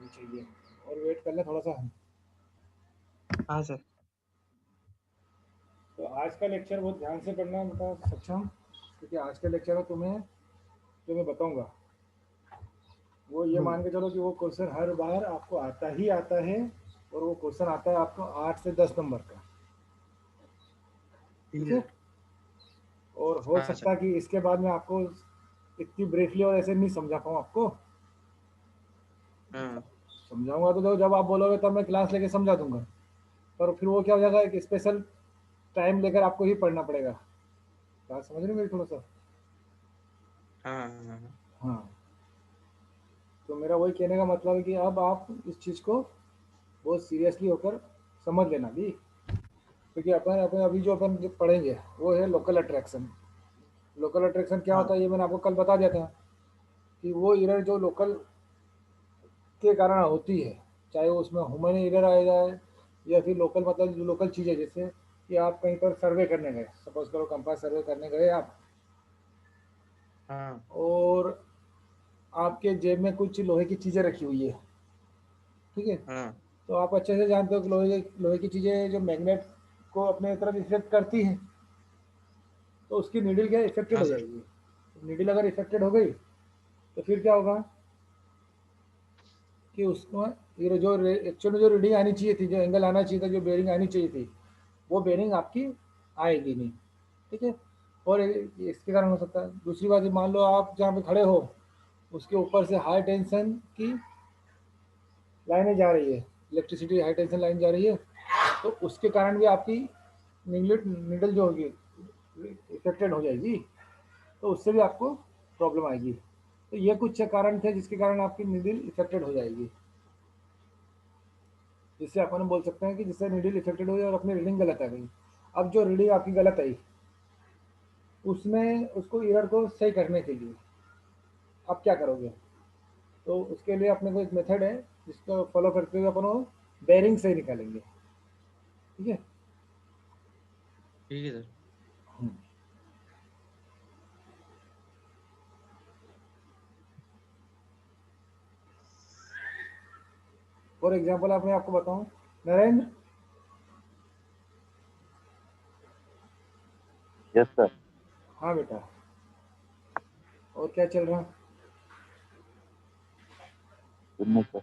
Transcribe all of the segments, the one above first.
चाहिए और वेट कर ले थोड़ा सा। हाँ सर। तो आज का लेक्चर बहुत ध्यान से पढ़ना बेटा सक्षम, क्योंकि आज के लेक्चर में तुम्हें जो मैं बताऊंगा वो ये मान के चलो कि वो क्वेश्चन हर बार आपको आता है, और वो क्वेश्चन आता है आपको 8 से 10 नंबर का। ठीक ठीक है है। सर। और हो हाँ सकता सर। है कि इसके बाद में आपको इतनी ब्रीफली और ऐसे नहीं समझा पाऊँ आपको। हाँ समझाऊंगा तो जब आप बोलोगे तब मैं क्लास लेके समझा दूंगा, पर फिर वो क्या हो जाएगा, एक स्पेशल टाइम लेकर आपको ही पढ़ना पड़ेगा। बात समझ रहे हो मेरी थोड़ा सा? हाँ हाँ हाँ हाँ। हाँ। तो मेरा वही कहने का मतलब है कि अब आप इस चीज़ को बहुत सीरियसली होकर समझ लेना भी, क्योंकि अपन अपन अभी जो पढ़ेंगे वो है लोकल अट्रैक्शन। लोकल अट्रैक्शन क्या होता हाँ है ये मैंने आपको कल बता दिया था, कि वो एरर जो लोकल के कारण होती है, चाहे वो उसमें ह्यूमन एरर आ जाए या फिर लोकल मतलब जो लोकल चीज़ है, जैसे कि आप कहीं पर सर्वे करने गए, सपोज करो कंपास सर्वे करने गए आप, हाँ और आपके जेब में कुछ लोहे की चीज़ें रखी हुई है। ठीक है। हाँ तो आप अच्छे से जानते हो कि लोहे की चीज़ें जो मैग्नेट को अपने तरफ इफेक्ट करती हैं, तो उसकी नीडल क्या इफेक्टेड हाँ हो सर। जाएगी। नीडल अगर इफेक्टेड हो गई तो फिर क्या होगा कि उसमें ये जो एक्चुअल में जो रीडिंग आनी चाहिए थी, जो एंगल आना चाहिए था, जो बेरिंग आनी चाहिए थी, वो बेरिंग आपकी आएगी नहीं। ठीक है। और इसके कारण हो सकता है दूसरी बात, मान लो आप जहाँ पे खड़े हो उसके ऊपर से हाई टेंशन की लाइनें जा रही है, इलेक्ट्रिसिटी हाई टेंशन लाइन जा रही है, तो उसके कारण भी आपकी नीडल जो होगी इफेक्टेड हो जाएगी, तो उससे भी आपको प्रॉब्लम आएगी। तो ये कुछ कारण थे जिसके कारण आपकी नीडल इफेक्टेड हो जाएगी, जिससे अपन बोल सकते हैं कि जिससे नीडल इफेक्टेड हुई और अपनी रीडिंग गलत आ गई। अब जो रीडिंग आपकी गलत आई, उसमें उसको एरर को सही करने के लिए आप क्या करोगे? तो उसके लिए अपने को एक मेथड है जिसको फॉलो करते हुए अपन वो बेरिंग सही निकालेंगे। ठीक है। ठीक है सर। फॉर एग्जाम्पल आप मैं आपको बताऊं, नरेंद्र। Yes sir. हाँ बेटा, और क्या चल रहा? सुनने सर।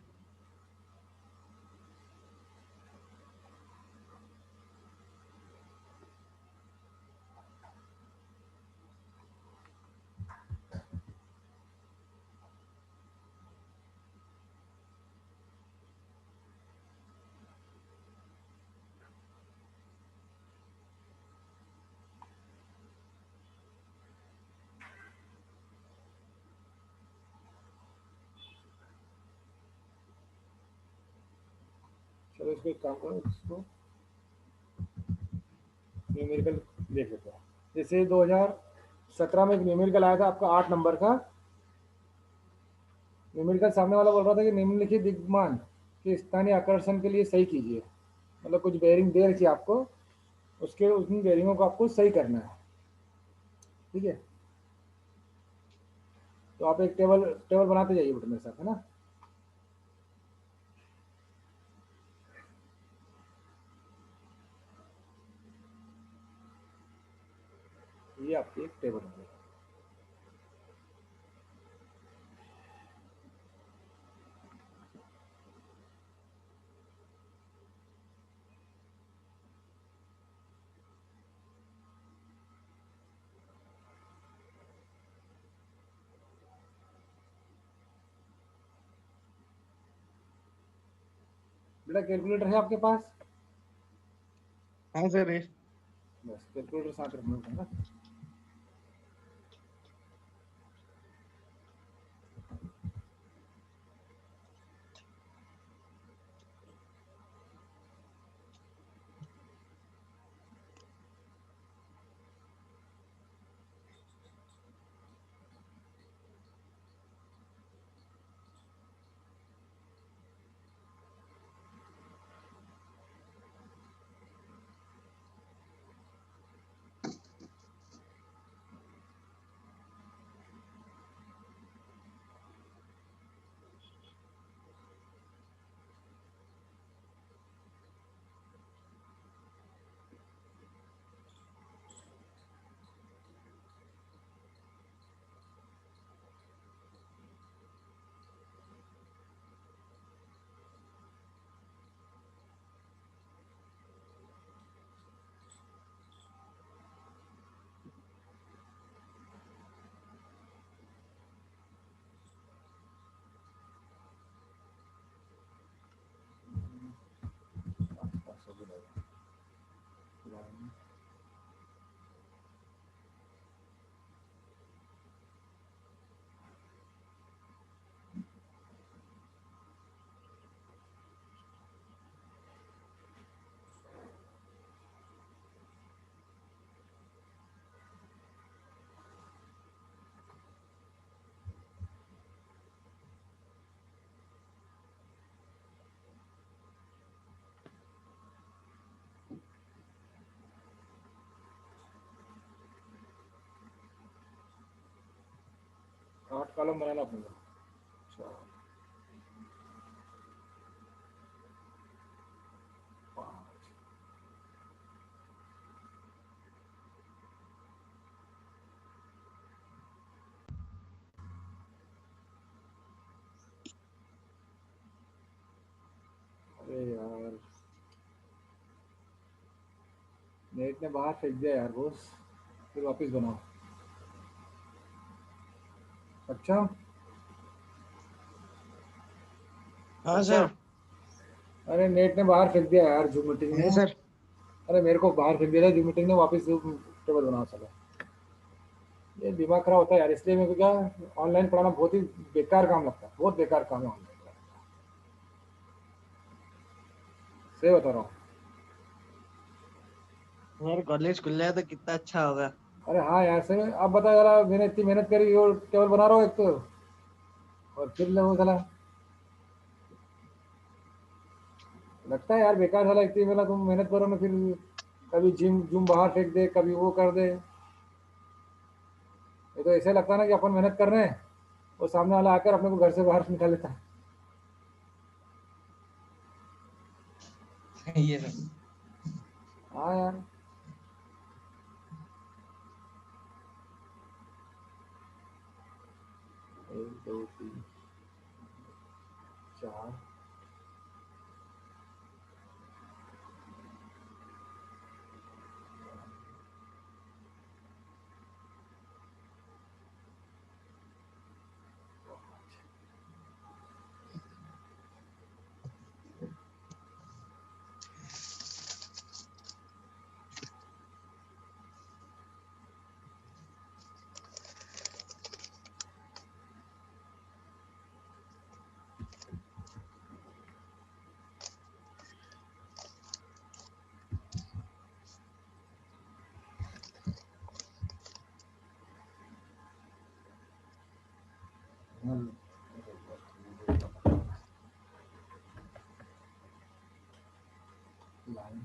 चलो इसको एक काम करो, इसको न्यूमेरिकल देख लेते हैं। जैसे 2017 में एक न्यूमेरिकल आया था आपका 8 नंबर का। न्यूमेरिकल सामने वाला बोल रहा था कि निम्नलिखित दिग्मान के स्थानीय आकर्षण के लिए सही कीजिए। मतलब कुछ बेयरिंग दे रखी है आपको, उसके उन बेयरिंगों को आपको सही करना है। ठीक है। तो आप एक टेबल टेबल बनाते जाइए बेटा मेरे साथ, है ना। ये आपकी एक टेबल हो गई। बेटा कैलकुलेटर है आपके पास? हाँ सर ये। बस कैलकुलेटर साथ रखना होगा ना। कॉलम बनाना अपने को। अच्छा, अरे यार नेट ने बाहर फेंक दिया यार बॉस, फिर वापस बनाओ। अच्छा हाँ अच्छा, सर। अरे नेट ने बाहर फेंक दिया यार जूम मीटिंग हाँ ने। सर। अरे मेरे को बाहर फेंक दिया था जूम मीटिंग ने, वापस टेबल बनाओ चलो। ये दिमाग खराब होता है यार, इसलिए मेरे को क्या ऑनलाइन पढ़ाना बहुत ही बेकार काम लगता है, बहुत बेकार काम है ऑनलाइन पढ़ाना, सही बता रहा हूँ। यार कॉलेज खुल जाए तो कितना अच्छा होगा। अरे हाँ यार सही में, अब बता जरा, मैंने इतनी मेहनत करी और टेबल बना रहा हूँ एक तो, और फिर वो साला लगता है यार बेकार, साला इतनी मेहनत, तुम मेहनत करो ना, फिर कभी जिम जूम बाहर फेंक दे, कभी वो कर दे। ये तो ऐसे लगता है ना कि अपन मेहनत कर रहे हैं, और सामने वाला आकर अपने को घर से बाहर निकाल लेता है। सही है सर। हाँ यार, 1 2 3 4। Line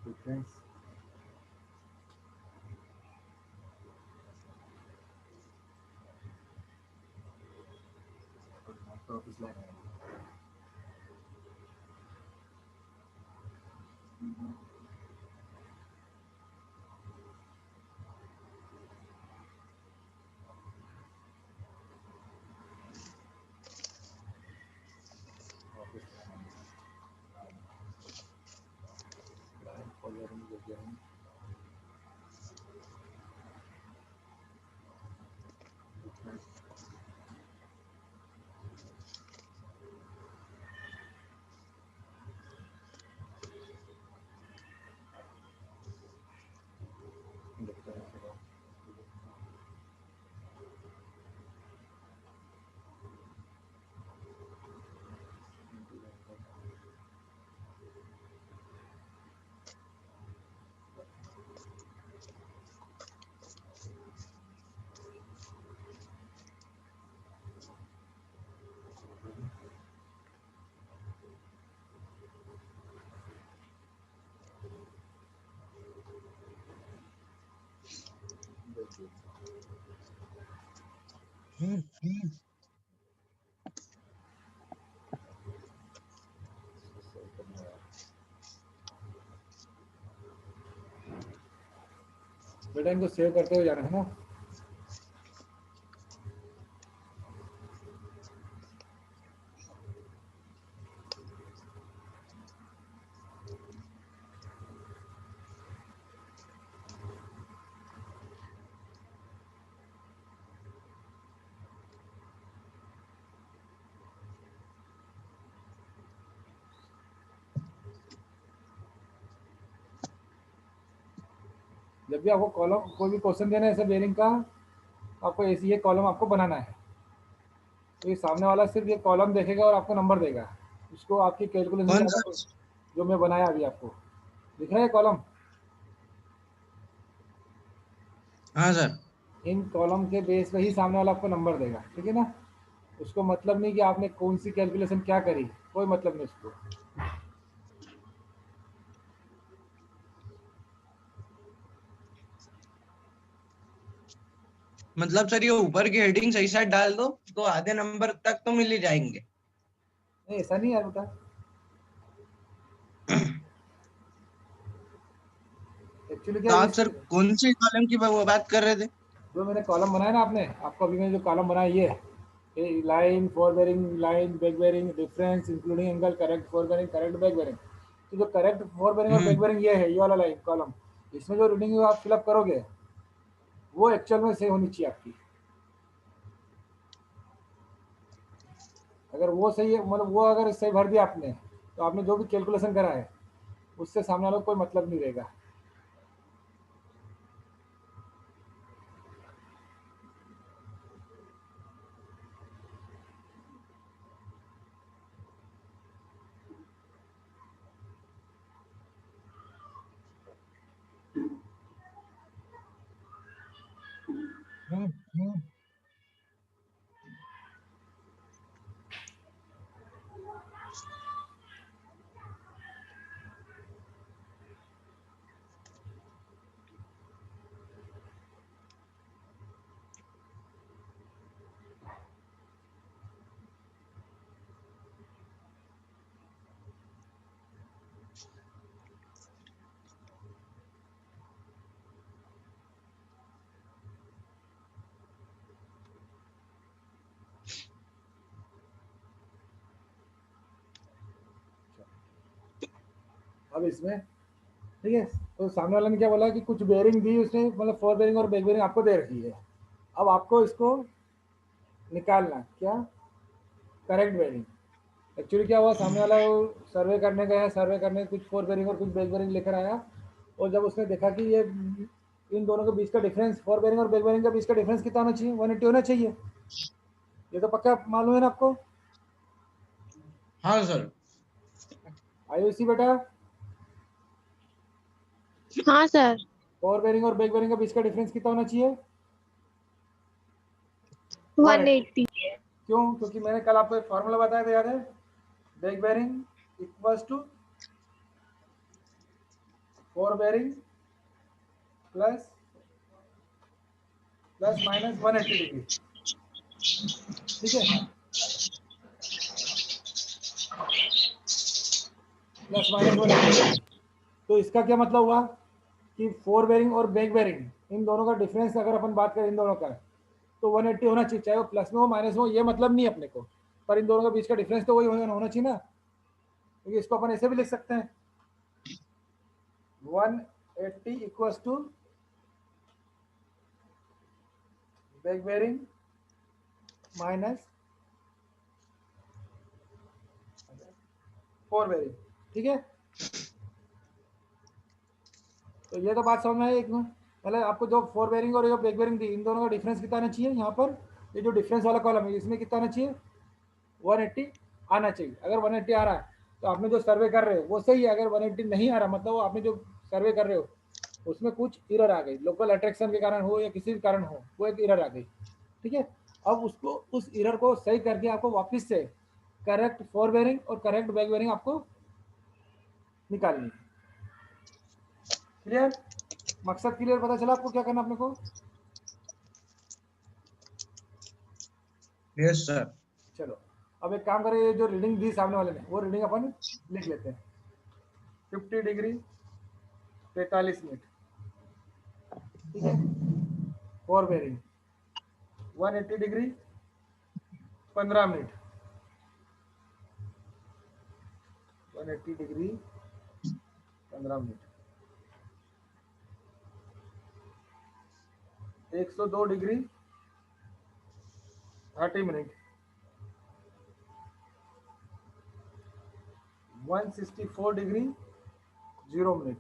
difference office line office line following बेटा, इनको सेव करते हुए जाना है ना। जब भी आपको कॉलम कोई भी क्वेश्चन देना है ऐसे बेरिंग का, आपको ऐसी ये कॉलम आपको बनाना है। तो ये सामने वाला सिर्फ ये कॉलम देखेगा और आपको नंबर देगा, उसको आपकी कैलकुलेशन कौन सा? ज़्यादा, जो मैं बनाया अभी आपको दिख रहा है कॉलम। हाँ सर। इन कॉलम के बेस पे ही सामने वाला आपको नंबर देगा, ठीक है ना। उसको मतलब नहीं कि आपने कौन सी कैलकुलेशन क्या करी, कोई मतलब नहीं उसको। मतलब सर ये ऊपर की हेडिंग सही साइड डाल दो तो आधे नंबर तक तो मिल ही जाएंगे। नहीं ऐसा नहीं यार बेटा, एक्चुअली क्या तो है आप सर कौन सी कॉलम की बात कर रहे थे? जो मैंने कॉलम बनाया ना, आपने आपको अभी मैंने जो कॉलम बनाया ये line fore bearing, line back bearing, difference including angle, correct fore bearing, correct back bearing. तो जो करेक्ट फॉर बेरिंग और बैक हम्म। बेरिंग ये है, ये वाला लाइन कॉलम, इसमें जो रीडिंग आप फिलअप करोगे वो एक्चुअल में सही होनी चाहिए आपकी। अगर वो सही है, मतलब वो अगर सही भर दिया आपने, तो आपने जो भी कैलकुलेशन करा है उससे सामने वालों को कोई मतलब नहीं रहेगा। हम्म। अब इसमें ठीक है, तो सामने वाले ने क्या बोला कि कुछ बेयरिंग दी उसने, मतलब फॉर बेयरिंग और बैक बेयरिंग आपको दे रखी है। अब आपको इसको निकालना क्या, करेक्ट बेयरिंग। एक्चुअली क्या हुआ, सामने वाला वो सर्वे करने गया, सर्वे करने कुछ फोर बेरिंग और कुछ बैक बेरिंग लेकर आया, और जब उसने देखा कि ये इन दोनों के बीच का डिफरेंस, फोर बेरिंग और बैक बेरिंग के बीच का डिफरेंस कितना होना चाहिए, 180 होना चाहिए। ये तो पक्का मालूम है ना आपको। हाँ सर। आयुषी बेटा, हाँ सर। फोर बेरिंग और बैक बेरिंग के बीच का डिफरेंस कितना होना चाहिए, 180। 180। क्यों, क्योंकि मैंने कल आपको एक फार्मूला बताया था, याद है, back bearing equals to fore bearing plus plus minus 180 degree, ठीक है, प्लस माइनस 180 डिग्री। तो इसका क्या मतलब हुआ कि फोर बेरिंग और बैक बेरिंग इन दोनों का डिफरेंस अगर अपन बात करें इन दोनों का, तो 180 होना चाहिए, चाहे वो प्लस में हो माइनस में हो, ये मतलब नहीं है अपने को, पर इन दोनों के बीच का डिफरेंस तो वही होना चाहिए ना। क्योंकि इसको अपन ऐसे भी लिख सकते हैं, 180 equals to back bearing minus fore bearing, ठीक है। तो ये तो बात समझ में आई एक में, मतलब आपको जो फोर बेरिंग और जो बैक बेरिंग थी, इन दोनों का डिफरेंस कितना आना चाहिए यहाँ पर, ये जो डिफरेंस वाला कॉलम है इसमें कितना आना चाहिए, 180 आना चाहिए। अगर 180 आ रहा है तो आपने जो सर्वे कर रहे हो वो सही है, अगर 180 नहीं आ रहा मतलब आपने जो सर्वे कर रहे हो उसमें कुछ एरर आ गई, लोकल अट्रैक्शन के कारण हो या किसी भी कारण हो, वो एक एरर आ गई, ठीक है। अब उसको, उस एरर को सही करके आपको वापस से करेक्ट फोर बेरिंग और करेक्ट बैक बेरिंग आपको निकालनी है। क्लियर, मकसद क्लियर, पता चला आपको क्या करना अपने को। Yes sir. चलो अब एक काम करें, ये जो रीडिंग दी सामने वाले ने वो रीडिंग अपन लिख लेते हैं, 50 डिग्री 43 मिनट, ठीक है, fore bearing, 180 degree 15 minute, 180 degree 15 minute, 102 degree 30 minute, 164 degree 0 minute,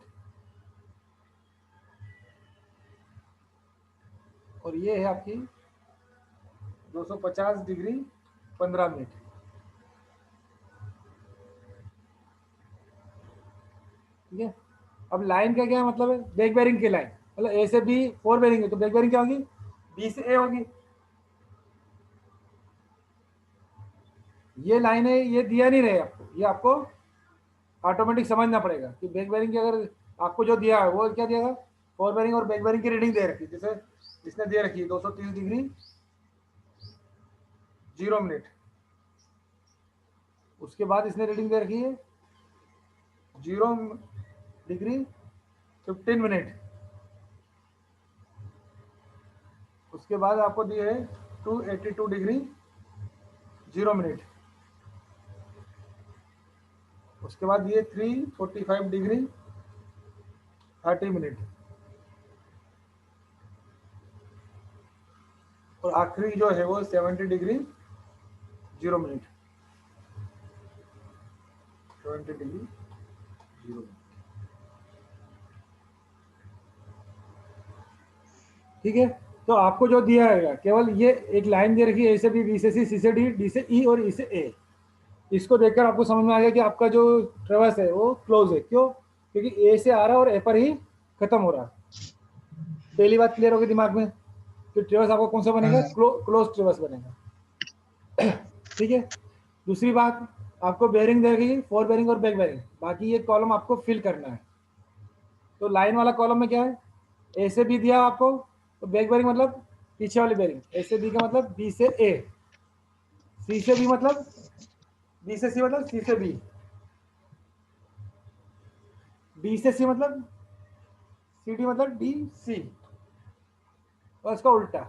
और ये है आपकी 250 डिग्री 15 मिनट। ठीक है, अब लाइन का क्या मतलब है, बैक बेरिंग की लाइन, मतलब ए से बी 4 बेरिंग है तो बैक बेरिंग क्या होगी, बी से ए होगी। ये लाइन है, ये दिया नहीं रहे आपको, ये आपको ऑटोमेटिक समझना पड़ेगा कि बैक बेरिंग की अगर आपको जो दिया है वो क्या दिएगा, 4 बेरिंग और बैक बेरिंग की रीडिंग दे रखी है, जैसे इसने दे रखी है 230 डिग्री 0 मिनट, उसके बाद इसने रीडिंग दे रखी है 0 डिग्री 15 मिनट, उसके बाद आपको दिए है 282 डिग्री 0 मिनट, उसके बाद ये 345 डिग्री 30 मिनट, और आखिरी जो है वो 70 डिग्री 0 मिनट, 70 डिग्री 0 मिनट। ठीक है, तो आपको जो दिया है केवल ये एक लाइन दे रखी है, ए से बी, बी से सी, सी से डी, डी से ई और ई से ए। इसको देखकर आपको समझ में आ गया कि आपका जो ट्रेवर्स है वो क्लोज है। क्यों? क्योंकि ए से आ रहा है और ए पर ही खत्म हो रहा है। पहली बात क्लियर होगी दिमाग में कि ट्रेवर्स आपको कौन सा बनेगा, क्लोज ट्रेवर्स बनेगा। ठीक है, दूसरी बात, आपको बेयरिंग दे रखी 4 बेयरिंग और बैक बेयरिंग, बाकी ये कॉलम आपको फिल करना है। तो लाइन वाला कॉलम में क्या है, ए से बी दिया आपको, तो बैक बेयरिंग मतलब पीछे वाली बेयरिंग, ए से बी का मतलब बी से ए, सी से बी मतलब बी से सी मतलब सी से बी, डी से सी मतलब सी डी मतलब डी सी, और इसका उल्टा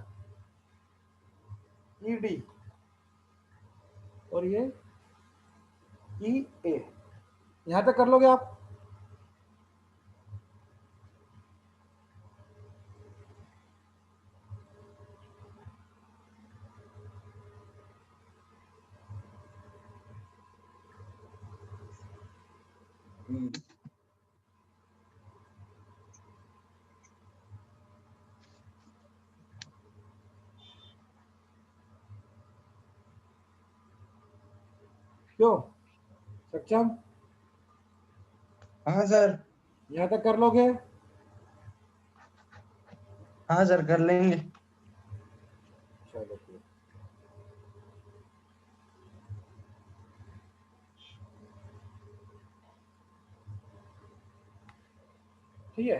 ई डी और ये ई ए। यहां तक कर लोगे आप? क्यों सक्षम? हाँ सर। यहां तक कर लोगे? हाँ सर, कर लेंगे। चलो फिर। ठीक है,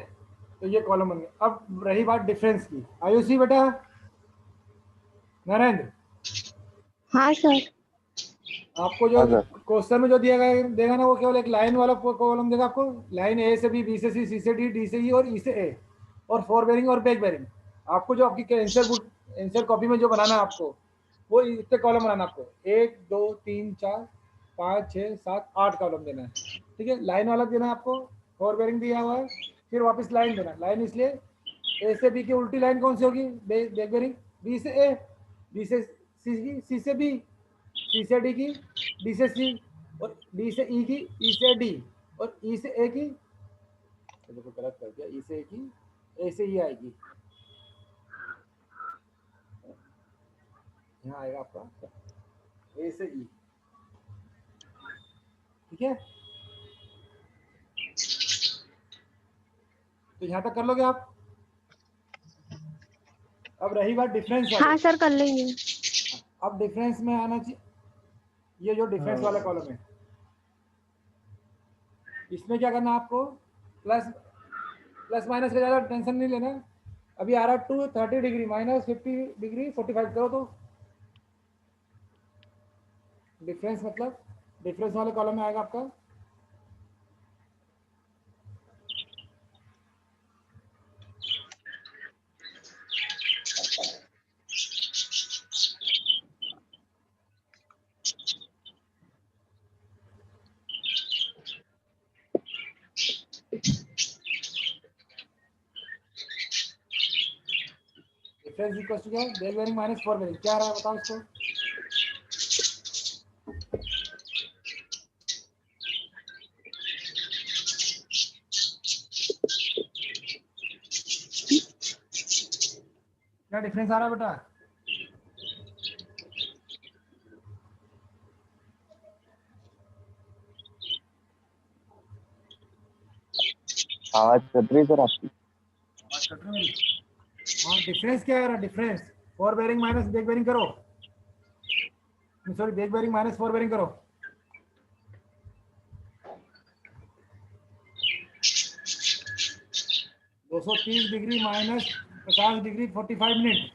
तो ये कॉलम बन गया। अब रही बात डिफरेंस की, आयुषी बेटा, नरेंद्र, हाँ सर। आपको जो हाँ सर। क्वेश्चन में जो दिया गया देगा ना, वो केवल एक लाइन वाला कॉलम देगा आपको, लाइन ए से बी, बी से सी, सी से डी, डी से ई और ई से ए, और 4 बेरिंग और बैक बेरिंग। आपको जो आपकी आंसर बुक आंसर कॉपी में जो बनाना है आपको, वो इतने कॉलम बनाना आपको, 1 2 3 4 5 6 7 8 कॉलम देना है। ठीक है, लाइन वाला देना है आपको, 4 बेरिंग दिया हुआ है, फिर वापस लाइन देना। लाइन इसलिए ए से बी की उल्टी लाइन कौन सी होगी, बैक बेरिंग, बी से ए, बी से सी की, सी से बी, सी से डी की, डी से सी, और डी से ई की, ई से डी, और ई से ए की, देखो गलत कर दिया, ई से ए की, ए से ई आएगी, यहाँ आएगा आपका ए से ई। ठीक है, तो यहाँ तक कर लोगे आप? अब रही बात डिफरेंस वाली। हाँ सर, कर लेंगे। अब डिफरेंस में आना चाहिए, ये जो डिफरेंस वाला कॉलम है, इसमें क्या करना आपको, प्लस प्लस माइनस का ज़्यादा टेंशन नहीं लेना। अभी आ रहा 230 डिग्री माइनस 50 डिग्री 45 करो, तो डिफरेंस मतलब डिफरेंस वाले कॉलम में आएगा आपका डिफरेंस इक्वल टू क्या है, बैक बेरिंग माइनस 4 बेरिंग। क्या आ रहा है बताओ इसको? क्या डिफरेंस आ रहा है बेटा? आवाज कट रही है सर आपकी। आवाज कट रही है? हाँ, डिफरेंस क्या आ रहा है? Difference fore bearing minus back bearing करो, sorry back bearing minus fore bearing करो। दो सौ 30 डिग्री माइनस 50 डिग्री 45 मिनट।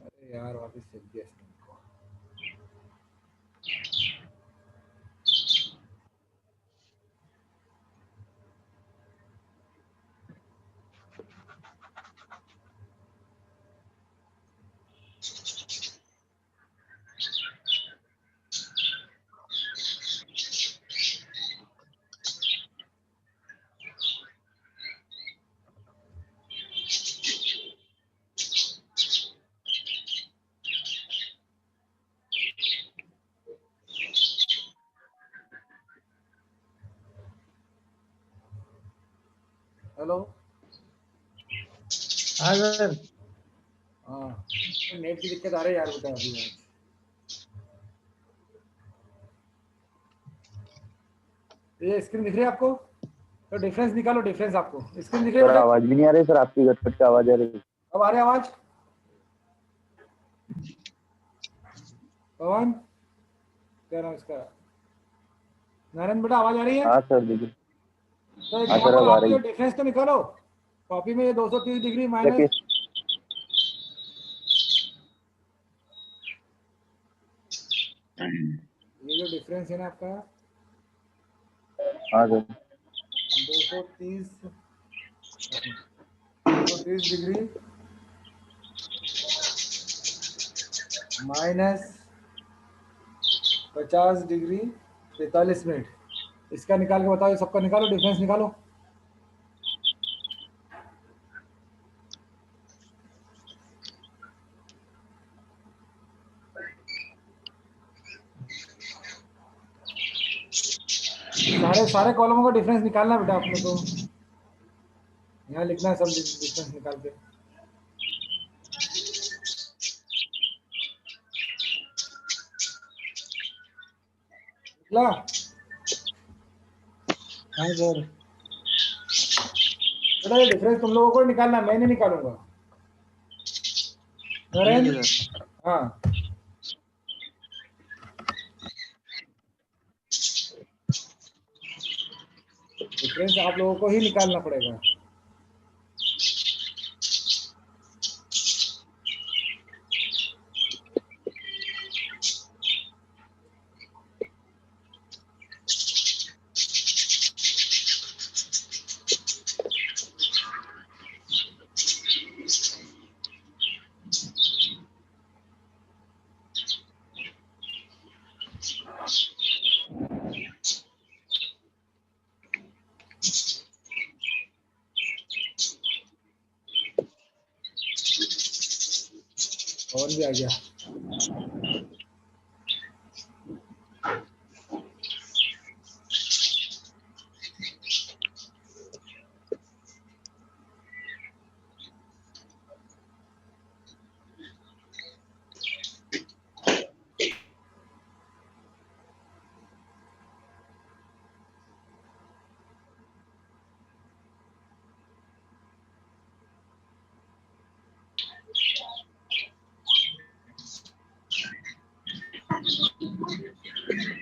अरे यार वापस चल गया इसमें। हेलो। हाँ सर। हाँ, नेट की दिक्कत आ रही है यार बेटा अभी आज। ये स्क्रीन दिख रही है आपको? तो डिफरेंस निकालो, डिफरेंस आपको स्क्रीन दिख रही है सर बेटा? आवाज भी नहीं आ रही सर, आपकी कट कट के आवाज आ रही है। अब आ रही है आवाज? पवन, क्या नाम इसका, नारायण बेटा आवाज आ रही है? हाँ सर देखिए। तो एक हाँ काम सर करो, अब आ आप रही ये है। डिफरेंस तो निकालो कॉपी में। ये 230 डिग्री माइनस, देखिए। ये जो डिफरेंस है ना आपका हाँ sir. 230 degree minus 50 degree 45 minute, इसका निकाल के बताओ। ये सबका निकालो, डिफरेंस निकालो। सारे सारे कॉलमों का डिफरेंस निकालना बेटा आप लोग को, यहाँ लिखना है सब डिफरेंस निकाल के। निकला? हाँ सर। बेटा ये डिफरेंस तुम लोगों को ही निकालना, मैं नहीं निकालूंगा। ठीक नरेंद्र, है सर। हाँ, डिफरेंस आप लोगों को ही निकालना पड़ेगा। पवन भी आ गया।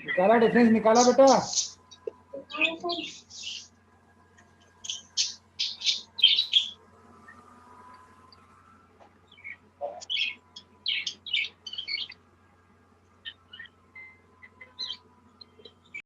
निकाला डिफरेंस, निकाला बेटा?